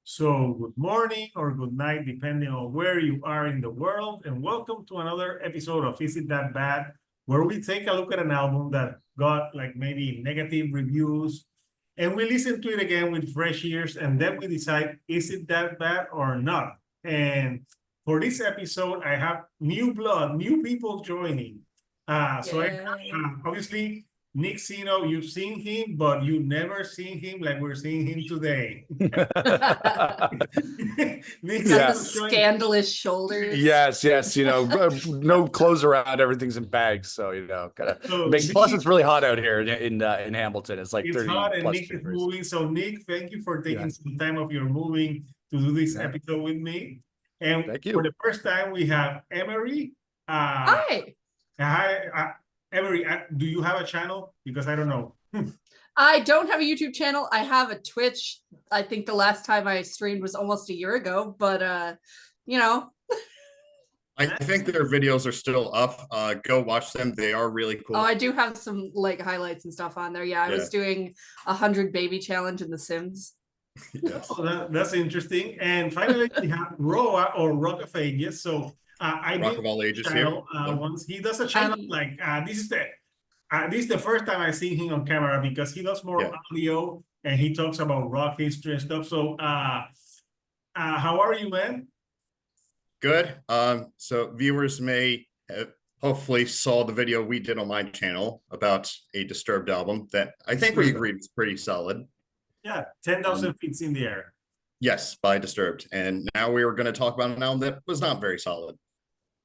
So good morning or good night, depending on where you are in the world, and welcome to another episode of Is It That Bad, where we take a look at an album that got like maybe negative reviews, and we listen to it again with fresh ears, and then we decide, is it that bad or not? And for this episode, I have new blood, new people joining. So I have, obviously, Nick Sino, you've seen him, but you never seen him like we're seeing him today. Nick's got the scandalous shoulders. Yes. No clothes around. Everything's in bags. So, gotta make. Plus, it's really hot out here in Hamilton. It's like 30 hot, and plus Nick degrees. is moving. So, Nick, thank you for taking some time of your moving to do this episode with me. And thank you. For the first time, we have Emery. Hi. Hi, Emery. Do you have a channel? Because I don't know. I don't have a YouTube channel. I have a Twitch. I think the last time I streamed was almost a year ago, but I think their videos are still up. Go watch them. They are really cool. Oh, I do have some like highlights and stuff on there. I was doing 100 baby challenge in The Sims. Yes. Oh, that's interesting. And finally, we have Roa or Rock of Ages. So I Rock of all ages here. Once he does a channel like this is the first time I see him on camera because he does more audio and he talks about rock history and stuff. So how are you, man? Good. So viewers may have hopefully saw the video we did on my channel about a Disturbed album that I think we agreed was pretty solid. Yeah, 10,000 feet in the air. Yes, by Disturbed. And now we were going to talk about an album that was not very solid.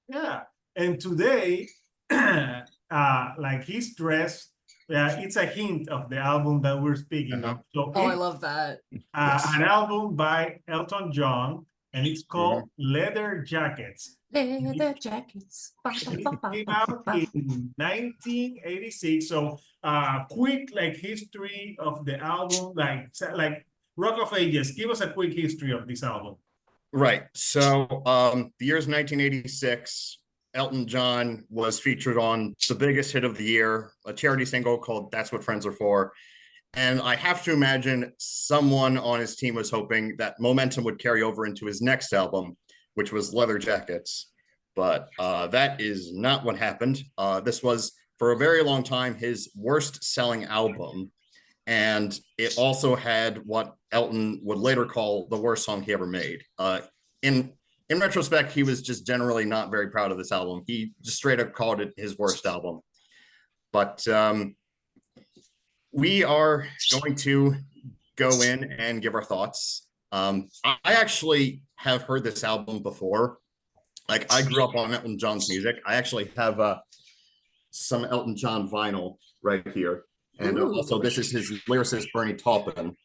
Yeah, and today, like he's dressed, it's a hint of the album that we're speaking of. So I love that. An album by Elton John, and it's called Leather Jackets. Leather Jackets. It came out in 1986. So quick like history of the album, like Rock of Ages. Give us a quick history of this album. Right. So the year is 1986. Elton John was featured on the biggest hit of the year, a charity single called That's What Friends Are For. And I have to imagine someone on his team was hoping that momentum would carry over into his next album, which was Leather Jackets. But that is not what happened. This was, for a very long time, his worst selling album. And it also had what Elton would later call the worst song he ever made. In retrospect, he was just generally not very proud of this album. He just straight up called it his worst album. But we are going to go in and give our thoughts. I actually have heard this album before. Like, I grew up on Elton John's music. I actually have some Elton John vinyl right here. And also, this is his lyricist, Bernie Taupin,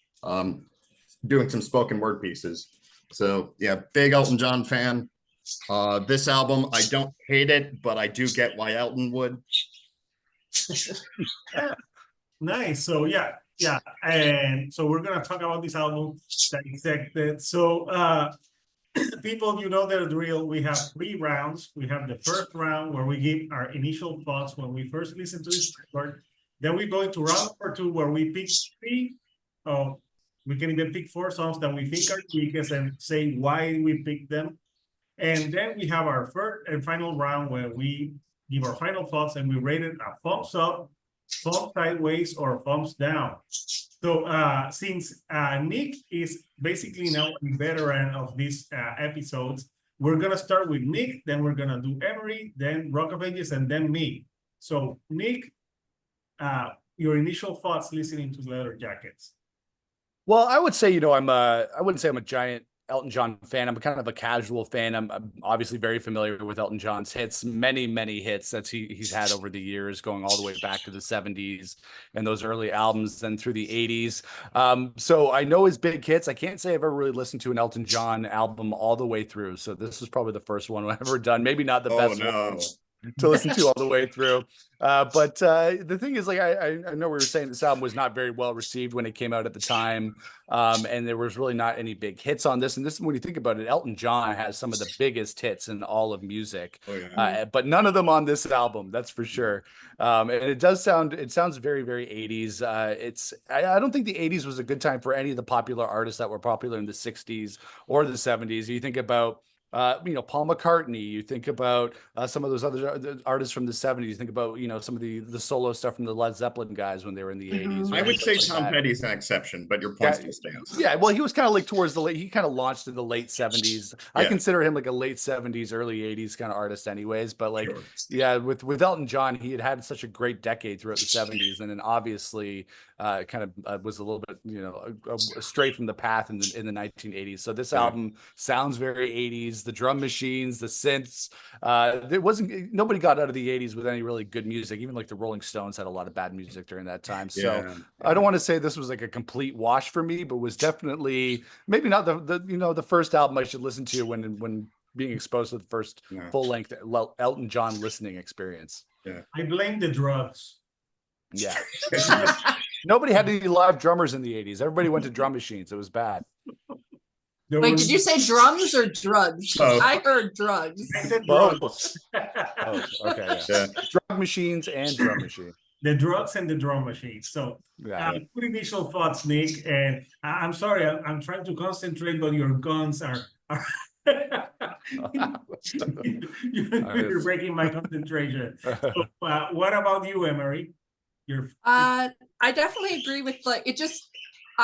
doing some spoken word pieces. So, yeah, big Elton John fan. This album, I don't hate it, but I do get why Elton would. Nice. So, yeah. And so we're going to talk about this album. So, people, you know the drill. We have 3 rounds. We have the first round where we give our initial thoughts when we first listen to this record. Then we go into round number 2 where we pick 3. We can even pick 4 songs that we think are weakest and say why we picked them. And then we have our third and final round where we give our final thoughts and we rate it a thumbs up, thumbs sideways, or thumbs down. So since Nick is basically now a veteran of these episodes, we're going to start with Nick, then we're going to do Emery, then Rock of Ages, and then me. So Nick, your initial thoughts listening to Leather Jackets. Well, I would say, I wouldn't say I'm a giant Elton John fan. I'm kind of a casual fan. I'm obviously very familiar with Elton John's hits, many hits that he's had over the years, going all the way back to the 70s and those early albums, then through the 80s. So I know his big hits. I can't say I've ever really listened to an Elton John album all the way through. So this is probably the first one I've ever done. Maybe not the best one. to listen to all the way through. But the thing is, like, I know we were saying this album was not very well received when it came out at the time, and there was really not any big hits on this. And this, when you think about it, Elton John has some of the biggest hits in all of music, but none of them on this album, that's for sure. And it sounds very, very 80s. I don't think the 80s was a good time for any of the popular artists that were popular in the 60s or the 70s. You think about Paul McCartney, you think about some of those other artists from the 70s, you think about, some of the solo stuff from the Led Zeppelin guys when they were in the 80s. I would say Tom Petty's an exception, but your point still stands. Yeah, well, he was kind of like towards he kind of launched in the late 70s. I consider him like a late 70s, early 80s kind of artist anyways. But like, with Elton John, he had such a great decade throughout the 70s. And then obviously kind of was a little bit, straight from the path in the 1980s. So this album sounds very 80s. The drum machines, the synths, nobody got out of the 80s with any really good music. Even like the Rolling Stones had a lot of bad music during that time. So I don't want to say this was like a complete wash for me, but was definitely maybe not the first album I should listen to when being exposed to the first full-length Elton John listening experience. I blame the drugs. Yeah. Nobody had any live drummers in the 80s. Everybody went to drum machines. It was bad. Wait, did you say drums or drugs? I heard drugs. I said drugs. Okay. Drug machines and drum machine. The drugs and the drum machine. So, good initial thoughts, Nick. And I'm sorry, I'm trying to concentrate, but your guns are you're breaking my concentration. So, what about you, Emery? I definitely agree with I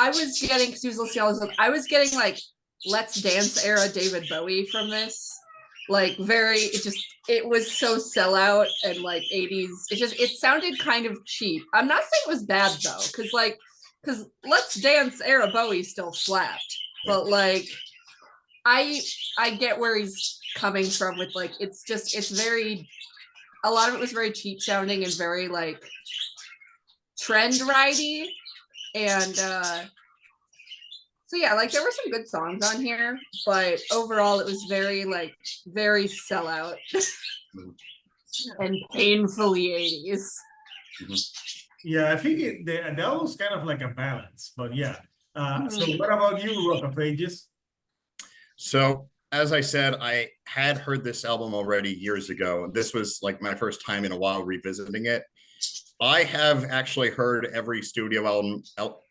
was getting, because he was listening to all this, I was getting like Let's Dance era David Bowie from this. Like it was so sellout and like 80s. It sounded kind of cheap. I'm not saying it was bad though, because Let's Dance era Bowie still slapped. But like I get where he's coming from with like it's very, a lot of it was very cheap sounding and very like trend ridey, and so yeah, like there were some good songs on here, but overall it was very sellout and painfully 80s. Yeah, I think that was kind of like a balance, but yeah. So what about you, Rock of Ages? So as I said, I had heard this album already years ago. This was like my first time in a while revisiting it. I have actually heard every studio album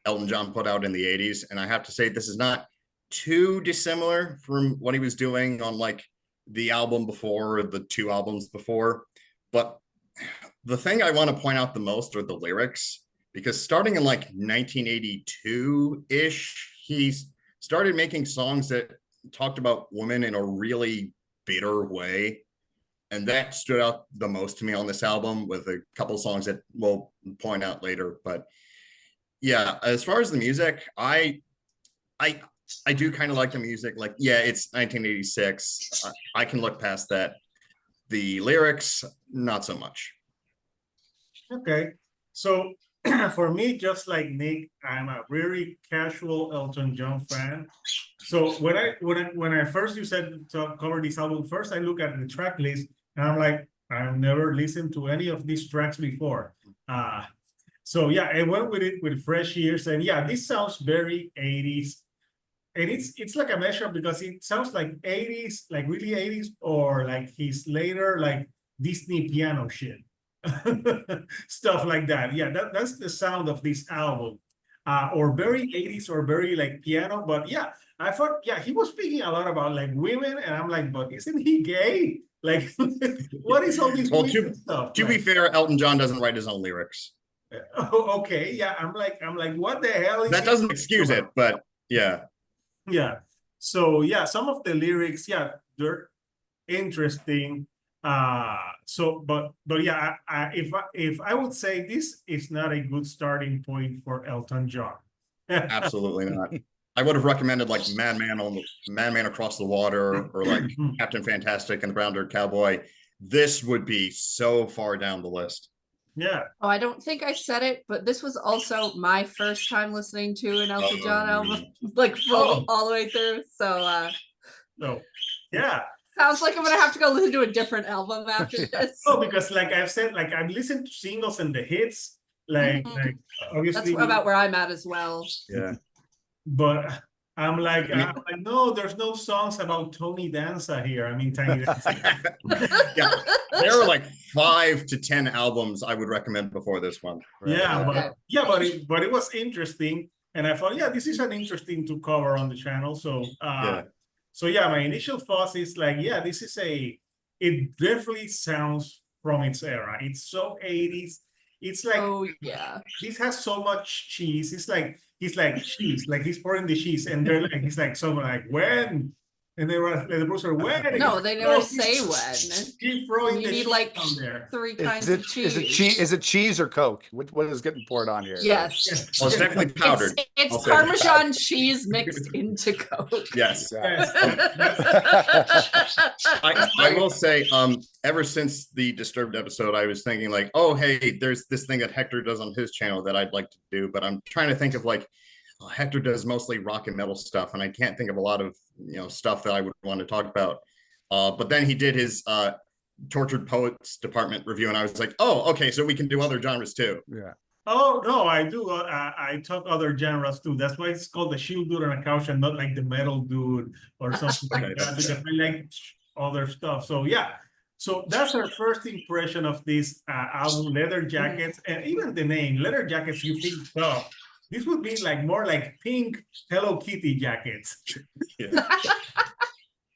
Elton John put out in the 80s, and I have to say this is not too dissimilar from what he was doing on like the album before, or the two albums before. But the thing I want to point out the most are the lyrics, because starting in like 1982-ish, he started making songs that talked about women in a really bitter way. And that stood out the most to me on this album, with a couple of songs that we'll point out later. But yeah, as far as the music, I do kind of like the music. Like, yeah, it's 1986. I can look past that. The lyrics, not so much. Okay, so for me, just like Nick, I'm a very casual Elton John fan. So when I first, you said to cover this album, first I look at the track list. And I'm like, I've never listened to any of these tracks before. So yeah, I went with it with fresh ears. And yeah, this sounds very 80s. And it's like a mashup, because it sounds like 80s, like really 80s, or like his later like Disney piano shit. Stuff like that. Yeah, that's the sound of this album. Or very 80s, or very like piano. But yeah, I thought, he was speaking a lot about like women. And I'm like, but isn't he gay? Like, what is all this stuff? To be fair, Elton John doesn't write his own lyrics. Okay, yeah, I'm like, what the hell? That doesn't excuse it, but yeah. Yeah. So yeah, some of the lyrics, they're interesting. So, but yeah, if I would say this is not a good starting point for Elton John. Absolutely not. I would have recommended like Madman Across the Water, or like Captain Fantastic and Brown Dirt Cowboy. This would be so far down the list. Yeah. Oh, I don't think I said it, but this was also my first time listening to an Elton John album, like all the way through. So, yeah. Sounds like I'm gonna have to go listen to a different album after this. Oh, because like I've said, like I've listened to singles and the hits, like Mhm. like That's obviously, about where I'm at as well. Yeah. but I'm like, I mean- I'm like, no, there's no songs about Tony Danza here. I mean, Tiny Danza. Yeah, there are like 5 to 10 albums I would recommend before this one. Yeah, Okay. but it was interesting, and I thought, yeah, this is an interesting to cover on the channel. So Yeah. so yeah, my initial thoughts is like, yeah, this is it definitely sounds from its era. It's so 80s. It's like Oh yeah. this has so much cheese. It's like he's like cheese, like he's pouring the cheese, and they're like he's like someone like when, and they were like the producer when. And No, he's they like, never "No, say when. keep throwing You the need cheese like on there." 3 Is kinds it of cheese. is it cheese or Coke? What is getting poured on here? Yes. Yes. Well, it's definitely powdered. It's I'll say that. Parmesan cheese mixed into Coke. Yes. Yes. I will say, ever since the Disturbed episode, I was thinking like, oh, hey, there's this thing that Hector does on his channel that I'd like to do, but I'm trying to think of like, Hector does mostly rock and metal stuff, and I can't think of a lot of stuff that I would want to talk about. But then he did his Tortured Poets Department review, and I was like, oh, okay, so we can do other genres too. Yeah. Oh no, I do. I talk other genres too. That's why it's called the shield dude on a couch and not like the metal dude or something like Okay, that. that's Because I like other stuff. So yeah. So that's our first impression of this album, Leather Jackets, and even the name Leather Jackets. You think, oh, this would be like more like pink Hello Kitty jackets. Yeah.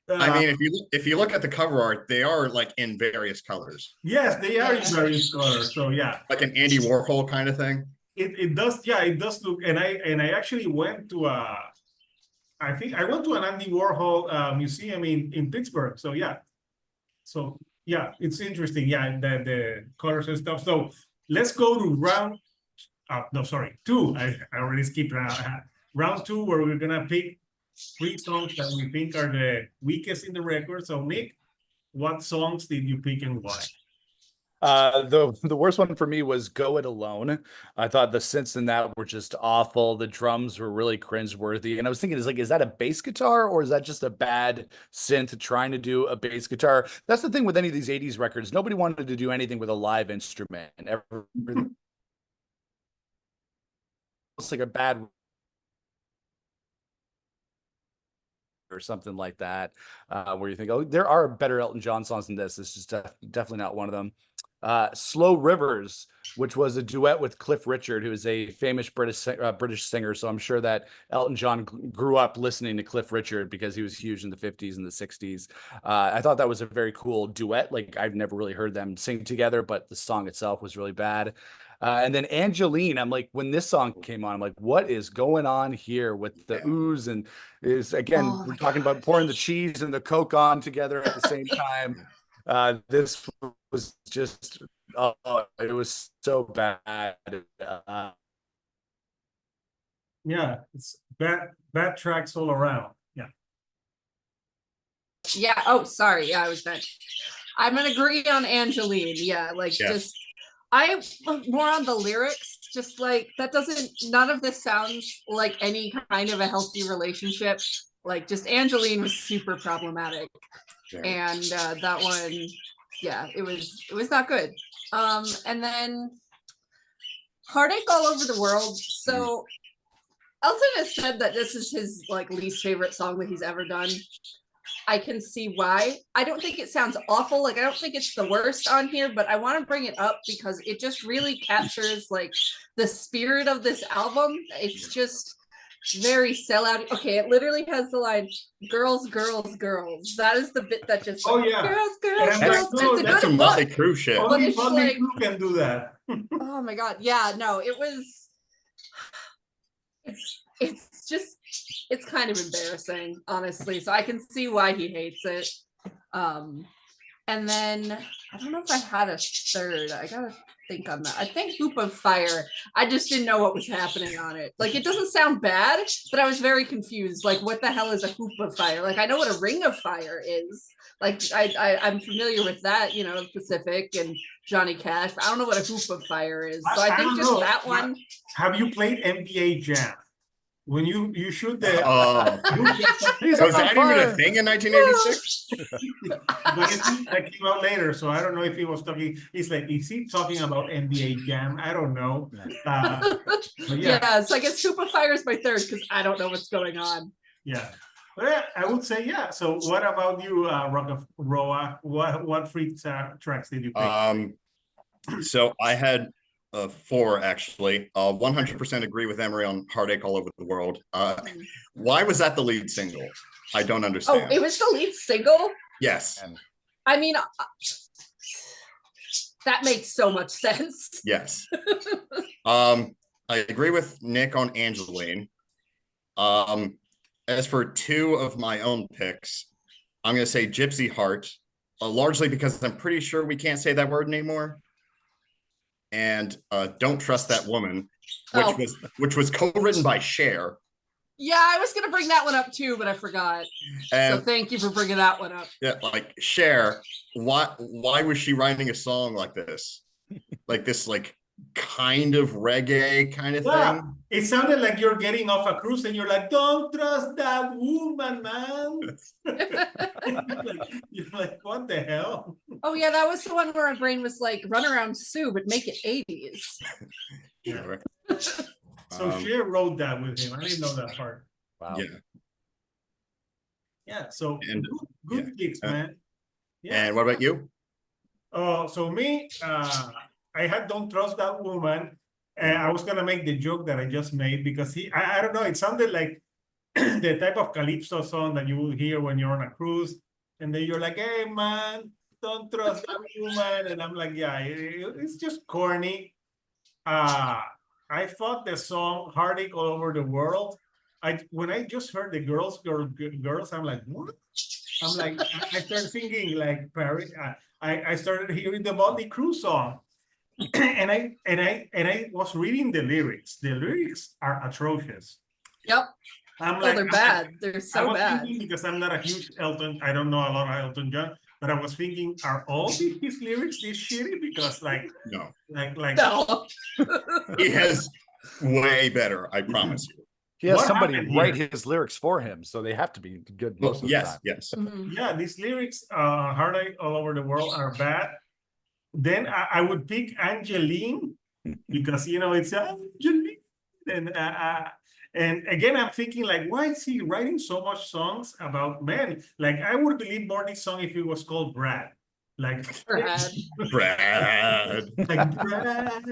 I mean, if you look at the cover art, they are like in various colors, yes, they are in various colors. So yeah. like an Andy Warhol kind of thing. It does, yeah, it does look, and I actually went to I think I went to an Andy Warhol museum in Pittsburgh. So yeah, it's interesting. Yeah, the colors and stuff. So let's go to round. No, sorry, 2. I already skipped round 2, where we're gonna pick 3 songs that we think are the weakest in the record. So Nick, what songs did you pick and why? The worst one for me was Go It Alone. I thought the synths in that were just awful. The drums were really cringeworthy. And I was thinking, is that a bass guitar or is that just a bad synth trying to do a bass guitar? That's the thing with any of these 80s records. Nobody wanted to do anything with a live instrument. It's like a bad or something like that, where you think, oh, there are better Elton John songs than this. This is definitely not one of them. Slow Rivers, which was a duet with Cliff Richard, who is a famous British singer. So I'm sure that Elton John grew up listening to Cliff Richard because he was huge in the 50s and the 60s. I thought that was a very cool duet. Like, I've never really heard them sing together, but the song itself was really bad. And then Angeline, I'm like, when this song came on, I'm like, what is going on here with the ooze? And is again, we're talking about pouring the cheese and the Coke on together at the same time. This was just, it was so bad. Yeah, it's bad tracks all around. Yeah. Yeah. Oh, sorry. Yeah, I was bad. I'm gonna agree on Angeline. Yeah, like just I'm more on the lyrics. Just like that doesn't. None of this sounds like any kind of a healthy relationship. Like just Angeline was super problematic, and that one, yeah, it was not good. And then Heartache All Over the World. So Elton has said that this is his like least favorite song that he's ever done. I can see why. I don't think it sounds awful. Like, I don't think it's the worst on here, but I want to bring it up because it just really captures like the spirit of this album. It's just very sellout. Okay, it literally has the line, girls, girls, girls. That is the bit that just Oh, yeah. girls, girls, And girls. It's a That's some good Motley book. Crue shit. But Only it's Motley like- Crue can do that. Oh my god. Yeah, no, it's just it's kind of embarrassing, honestly. So I can see why he hates it. And then I don't know if I had a third. I gotta think on that. I think Hoop of Fire. I just didn't know what was happening on it. Like, it doesn't sound bad, but I was very confused. Like, what the hell is a Hoop of Fire? Like, I know what a Ring of Fire is. Like, I'm familiar with that, you know, Pacific and Johnny Cash. But I don't know what a Hoop of Fire is. So I think don't just know. that one. Have you played NBA Jam? when you shoot the Oh, He's was on that even a fire. thing in 1986? but that came out later, so I don't know if he was talking. It's like, is he talking about NBA Jam? I don't know. But yeah, Yeah, so I guess Super Fire is my third because I don't know what's going on. yeah. Well, I would say yeah. So what about you, Roa? What free tracks did you pick? So I had 4 actually. 100% agree with Emery on Heartache All Over the World. Why was that the lead single? I don't Oh, understand. it was the lead single? Yes. I mean, that makes so much sense. Yes. I agree with Nick on Angeline. As for 2 of my own picks, I'm going to say Gypsy Heart, largely because I'm pretty sure we can't say that word anymore. And Don't Trust That Woman, which was co-written by Cher. Yeah, I was gonna bring that one up too, but I forgot. And so thank you for bringing that one up. yeah, like Cher, why was she writing a song like this? Like this, like kind of reggae kind of thing. It sounded like you're getting off a cruise and you're like, don't trust that woman, man. you're like, what the hell? Oh yeah, that was the one where my brain was like, run around Sue, but make it 80s. Yeah. Right. So Cher wrote that with him. I didn't know that part. Wow. Yeah. Yeah. So And, good picks, man. Yeah. And what about you? So me, I had Don't Trust That Woman. And I was gonna make the joke that I just made because I don't know, it sounded like the type of calypso song that you will hear when you're on a cruise, and then you're like, hey man, don't trust that woman. And I'm like, yeah, it's just corny. I thought the song Heartache All Over the World. When I just heard the girls, I'm like, what? I'm like, I started thinking like Paris. I started hearing the Motley Crue song. and I was reading the lyrics. The lyrics are atrocious. Yep. I'm like, they're bad. They're so bad. Because I'm not a huge Elton. I don't know a lot of Elton John, but I was thinking, are all his lyrics this shitty? Because No. No. He has way better, I promise you. He has What somebody happened write here? his lyrics for him, so they have to be good most of the Yes, time. yes. Mhm. Yeah, these lyrics, Heartache All Over the World, are bad. Then I would pick Angeline because it's Angeline, and again I'm thinking like, why is he writing so much songs about men? Like I would believe more this song if it was called Brad, like Brad. Brad. like Brad,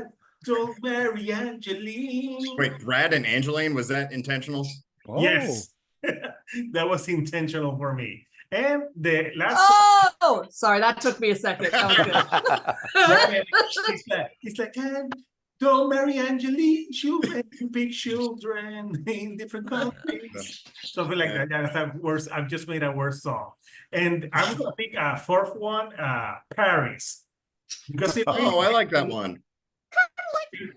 don't marry Angeline. Wait, Brad and Angeline, was that intentional? Oh. Yes, that was intentional for me. And the last song, Oh, sorry, that took me a second. That was good. it's like, don't marry Angeline, she'll make big children in different countries. Something like that. That's a worse. I've just made a worse song. And I'm gonna pick a 4th one, Paris. Because it I like that one.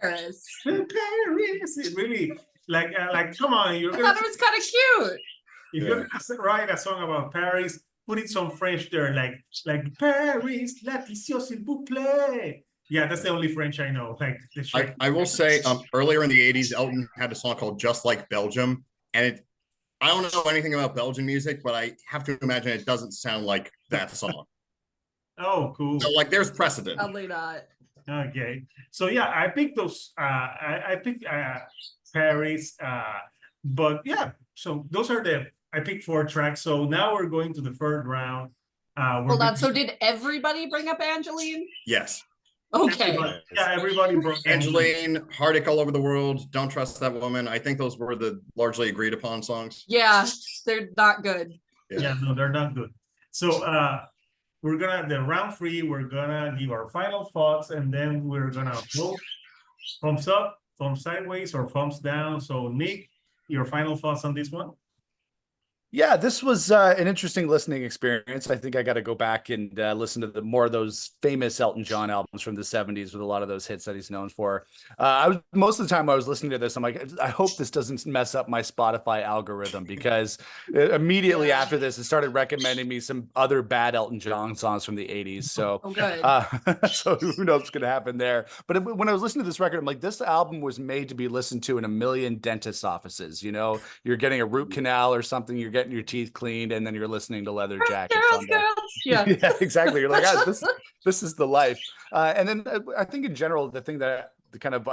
Paris. Paris. It really like come on, you're I gonna thought it was kind of cute. if you're gonna write a song about Paris, put in some French there, like Paris, la tission s'il vous plaît. Yeah, that's the only French I know. Like I will say, earlier in the 80s, Elton had a song called Just Like Belgium. And I don't know anything about Belgian music, but I have to imagine it doesn't sound like that song. Oh, cool. So, like, there's precedent. Probably not. Okay. So yeah, I picked those. I picked Paris. But yeah, so those are I picked 4 tracks. So now we're going to the 3rd round. Hold on. So did everybody bring up Angeline? Yes. Okay. Everybody broke Angeline, Heartache All Over the World, Don't Trust That Woman. I think those were the largely agreed upon songs. Yeah, they're not good. Yeah, no, they're not good. So we're gonna the round 3, we're gonna give our final thoughts, and then we're gonna vote thumbs up, thumbs sideways, or thumbs down. So Nick, your final thoughts on this one? Yeah, this was an interesting listening experience. I think I got to go back and listen to more of those famous Elton John albums from the 70s with a lot of those hits that he's known for. I was most of the time I was listening to this, I'm like, I hope this doesn't mess up my Spotify algorithm, because immediately after this, it started recommending me some other bad Elton John songs from the 80s. So, good. So who knows what's going to happen there? But when I was listening to this record, I'm like, this album was made to be listened to in a million dentist offices. You know, you're getting a root canal or something, you're getting your teeth cleaned, and then you're listening to Leather Jackets. Yeah. Yeah, exactly. You're like, this is the life. And then I think in general, the thing that kind of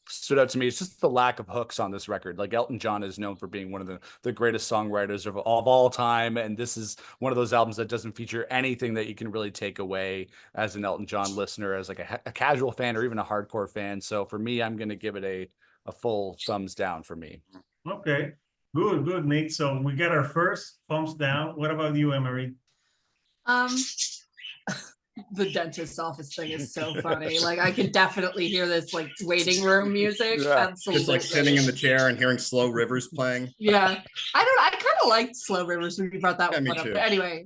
stood out to me is just the lack of hooks on this record. Like, Elton John is known for being one of the greatest songwriters of all time, and this is one of those albums that doesn't feature anything that you can really take away as an Elton John listener, as like a casual fan or even a hardcore fan. So for me, I'm going to give it a full thumbs down for me. Okay, good, Nick. So we got our first thumbs down. What about you, Emery? The dentist office thing is so funny. Like, I could definitely hear this like waiting room music. Yeah. Absolutely. Just like sitting in the chair and hearing Slow Rivers playing. Yeah. I kind of liked Slow Rivers when you brought that one up. But anyway,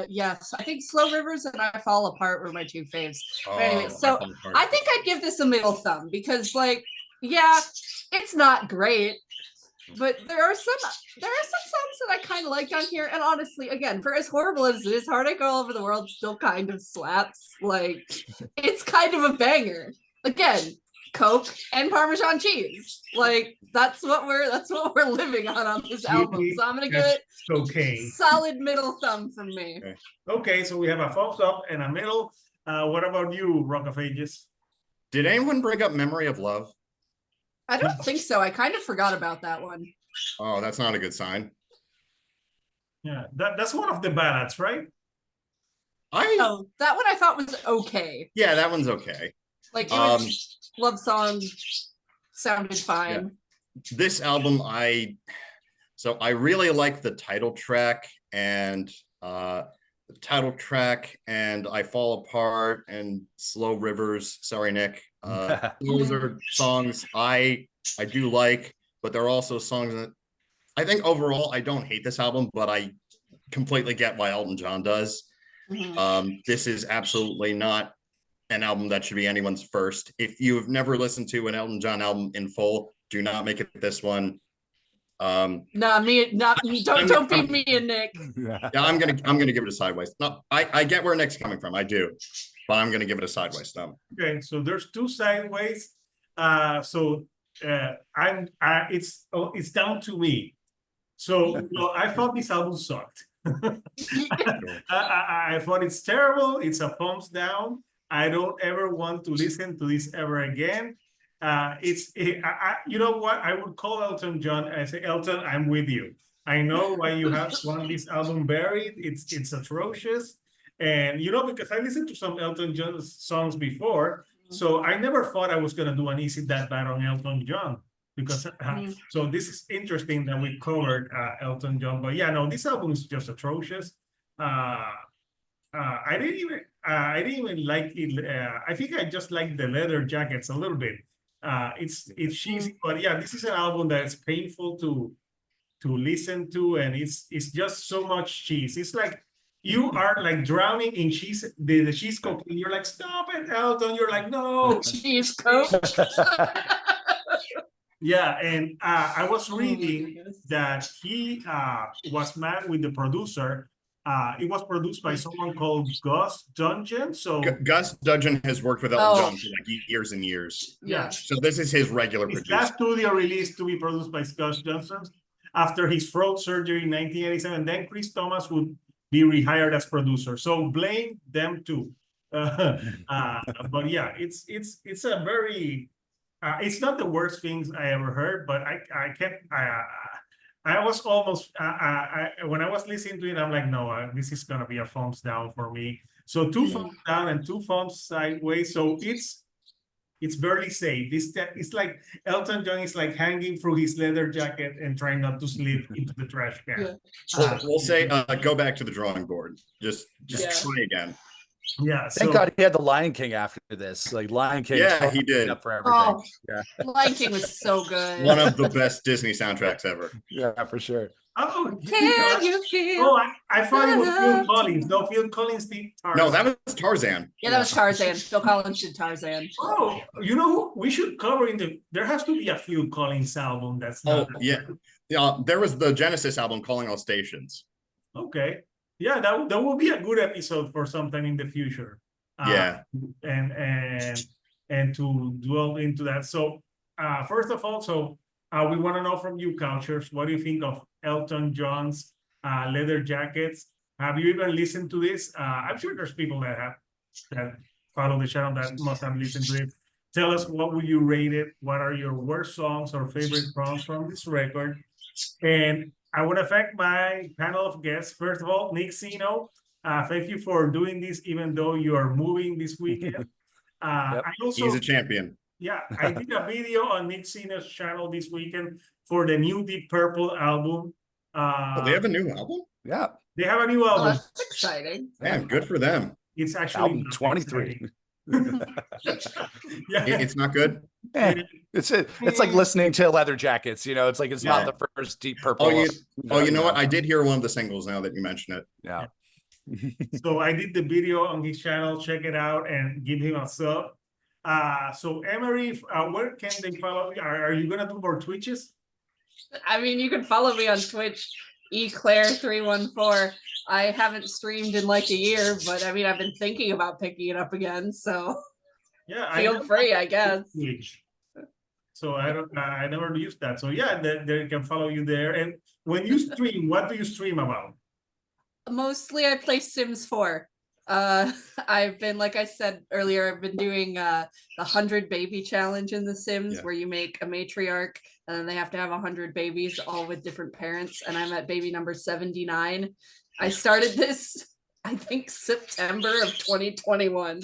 yes, I think Slow Rivers and I Fall Apart were my two faves. But anyway, so I think I'd give this a middle thumb, because like, yeah, it's not great, but there are some songs that I kind of liked on here. And honestly, again, for as horrible as it is, Heartache All Over the World still kind of slaps. Like, it's kind of a banger. Again, Coke and Parmesan cheese. Like, that's what we're living on this album. So I'm gonna give it solid middle thumb from me. Okay, so we have a thumbs up and a middle. What about you, Rock of Ages? Did anyone bring up Memory of Love? I don't think so. I kind of forgot about that one. Oh, that's not a good sign. Yeah, that's one of the ballads, right? Oh, that one I thought was okay. Yeah, that one's okay. Like, it was love song, sounded fine. Yeah. This album, I really like the title track and I Fall Apart and Slow Rivers. Sorry, Nick. Those are songs I do like, but they're also songs that I think overall I don't hate this album, but I completely get why Elton John does. This is absolutely not an album that should be anyone's first. If you've never listened to an Elton John album in full, do not make it this one. Don't be me and Nick. Yeah, I'm gonna give it a sideways. No, I get where Nick's coming from. I do, but I'm gonna give it a sideways thumb. Okay, so there's two sideways. It's down to me. So I thought this album sucked. I thought it's terrible. It's a thumbs down. I don't ever want to listen to this ever again. You know what? I would call Elton John. I say, Elton, I'm with you. I know why you have want this album buried. It's atrocious. And, you know, because I listened to some Elton John songs before, so I never thought I was going to do an Is It That Bad on Elton John. Because so this is interesting that we covered Elton John. But yeah, no, this album is just atrocious. I didn't even like it. I think I just like the Leather Jackets a little bit. It's cheesy, but yeah, this is an album that's painful to listen to, and it's just so much cheese. It's like you are like drowning in cheese, the cheese coke, and you're like, stop it, Elton. You're like, no, cheese coke. Yeah, and I was reading that he was mad with the producer. It was produced by someone called Gus Dudgeon. So Gus Dudgeon has worked with Elton John for like years and years. Yeah. So this is his regular producer. Last studio release to be produced by Gus Dudgeon after his throat surgery in 1987. Then Chris Thomas would be rehired as producer. So blame them too. But yeah, it's a very it's not the worst things I ever heard, but I was almost when I was listening to it, I'm like, no, this is gonna be a thumbs down for me. So two thumbs down and two thumbs sideways. So it's barely safe. It's like Elton John is like hanging through his leather jacket and trying not to slip into the trash can. We'll say go back to the drawing board. Just try again. Yeah. Thank God he had the Lion King after this. Like Lion King. Yeah, he did. Up for everything. Yeah. Lion King was so good. One of the best Disney soundtracks ever. Yeah, for sure. Oh, Can you feel? oh, I thought it was Phil Collins. No, Phil Collins did Tarzan. No, that was Tarzan. Yeah, that was Tarzan. Phil Collins did Tarzan. Oh, you know, we should cover there has to be a Phil Collins album that's Oh, not. yeah. Yeah, there was the Genesis album, Calling All Stations. Okay. Yeah, that will be a good episode for sometime in the future. Yeah. And to dwell into that. So first of all, we want to know from you, Cultures, what do you think of Elton John's Leather Jackets? Have you even listened to this? I'm sure there's people that follow the channel that must have listened to it. Tell us, what would you rate it? What are your worst songs or favorite songs from this record? And I want to thank my panel of guests. First of all, Nick Sino, thank you for doing this, even though you are moving this weekend. I also, he's a champion. Yeah, I did a video on Nick Sino's channel this weekend for the new Deep Purple album. They have a new album? Yeah. They have a new Oh, album. that's exciting. Man, good for them. It's actually Album 23. Yeah, It's not good. It's like listening to Leather Jackets. You know, it's like it's not the first Deep Purple. You know what? I did hear one of the singles now that you mention it. Yeah. So I did the video on his channel. Check it out and give him a sub. So Emery, where can they follow? Are you gonna do more Twitches? I mean, you can follow me on Twitch, eclaire314. I haven't streamed in like a year, but I mean, I've been thinking about picking it up again. So yeah, feel free, I guess. Twitch. So I never used that. So yeah, they can follow you there. And when you stream, what do you stream about? Mostly I play Sims 4. I've been, like I said earlier, I've been doing the 100 baby challenge in The Sims, where you make a matriarch and then they have to have 100 babies, all with different parents. And I'm at baby number 79. I started this, I think, September of 2021,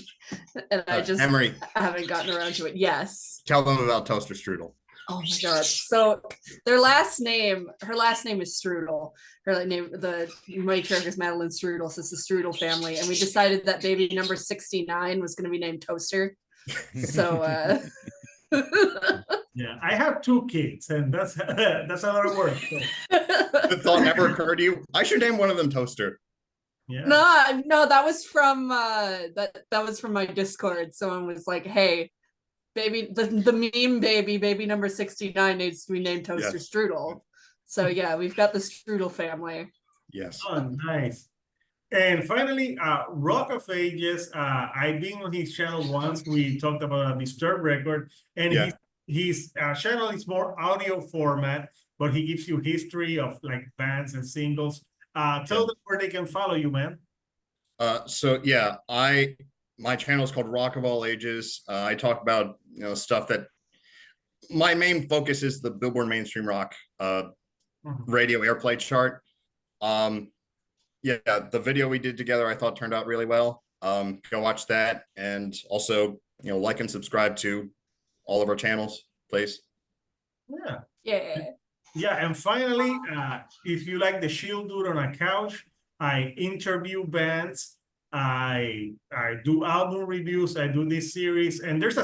and I just haven't gotten around to it. Yes. Tell them about Toaster Strudel. Oh my God. So her last name is Strudel. Her name, the matriarch is Madeline Strudel. So it's the Strudel family. And we decided that baby number 69 was going to be named Toaster. So, yeah, I have 2 kids, and that's a lot of work. So. The thought never occurred to you? I should name one of them Toaster. Yeah. No, that was from that was from my Discord. Someone was like, "Hey, baby, the meme baby number 69 needs to be named Toaster Strudel." So yeah, we've got the Strudel family. Yes. Oh, nice. And finally, Rock of Ages. I've been on his channel once. We talked about a Disturbed record, and his channel is more audio format, but he gives you history of like bands and singles. Tell them where they can follow you, man. So yeah, my channel is called Rock of All Ages. I talk about stuff that my main focus is the Billboard Mainstream Rock radio airplay chart. Yeah, the video we did together I thought turned out really well. Go watch that, and also like and subscribe to all of our channels, please. Yeah, and finally, if you like the Shield Dude on a Couch, I interview bands, I do album reviews, I do this series, and there's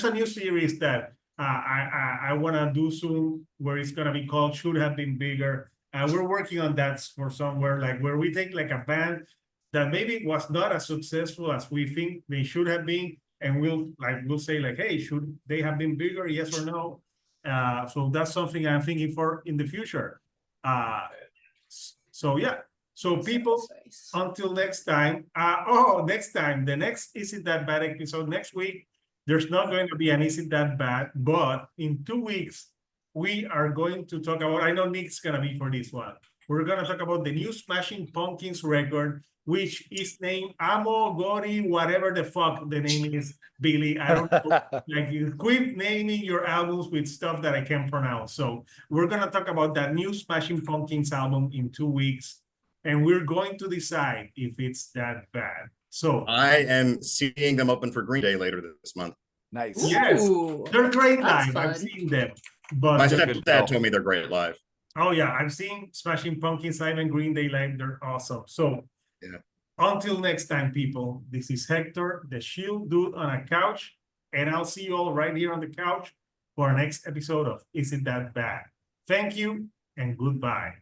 a new series that I want to do soon, where it's gonna be called Should Have Been Bigger. We're working on that for somewhere, like where we take like a band that maybe was not as successful as we think they should have been, and we'll say like, hey, should they have been bigger, yes or no? So that's something I'm thinking for in the future. So yeah. So people, until next time. The next Is It That Bad episode next week. There's not going to be an Is It That Bad, but in 2 weeks we are going to talk about. I know Nick's gonna be for this one. We're gonna talk about the new Smashing Pumpkins record, which is named Amo Gori, whatever the fuck the name is, Billy. I don't know. Like, you quit naming your albums with stuff that I can't pronounce. So we're gonna talk about that new Smashing Pumpkins album in 2 weeks, and we're going to decide if it's that bad. So I am seeing them open for Green Day later this month. Nice. Yes, they're great live. Fun. I've seen them. But My stepdad told me they're great live. Oh yeah, I've seen Smashing Pumpkins live and Green Day live. They're awesome. So until next time, people, this is Hector, the Shield Dude on a Couch, and I'll see you all right here on the couch for our next episode of Is It That Bad? Thank you and goodbye.